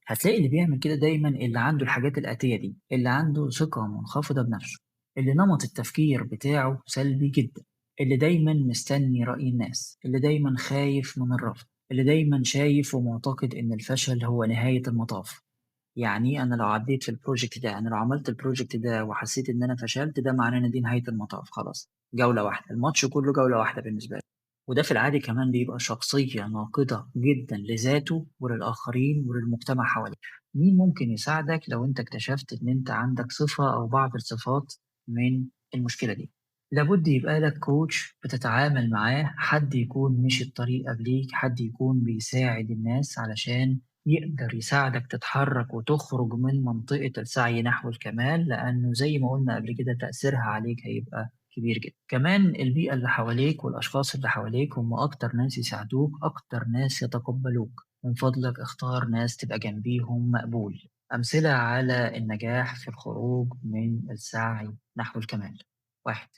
هتلاقي اللي بيعمل كده دايمًا اللي عنده الحاجات الآتية دي، اللي عنده ثقة منخفضة بنفسه، اللي نمط التفكير بتاعه سلبي جدًا، اللي دايمًا مستني رأي الناس، اللي دايمًا خايف من الرفض، اللي دايمًا شايف ومعتقد إن الفشل هو نهاية المطاف. يعني أنا لو عدّيت في الproject ده، أنا لو عملت الproject ده وحسّيت إن أنا فشلت، ده معناه إن دي نهاية المطاف خلاص، جولة واحدة، الماتش كُلّه جولة واحدة بالنسبة له. وده في العادي كمان بيبقى شخصية ناقدة جدًا لذاته وللآخرين وللمجتمع حواليه. مين ممكن يساعدك لو أنت اكتشفت إن أنت عندك صفة أو بعض الصفات من المشكلة دي؟ لابد يبقى لك coach بتتعامل معاه، حد يكون مشي الطريق قبليك، حد يكون بيساعد الناس علشان يقدر يساعدك تتحرك وتخرج من منطقة السعي نحو الكمال، لأنه زي ما قُلنا قبل كده تأثيرها عليك هيبقى كبير جدًا. كمان البيئة اللي حواليك والأشخاص اللي حواليك هم أكتر ناس يساعدوك، أكتر ناس يتقبّلوك. من فضلك اختار ناس تبقى جنبيهم مقبول. أمثلة على النجاح في الخروج من السعي نحو الكمال: 1.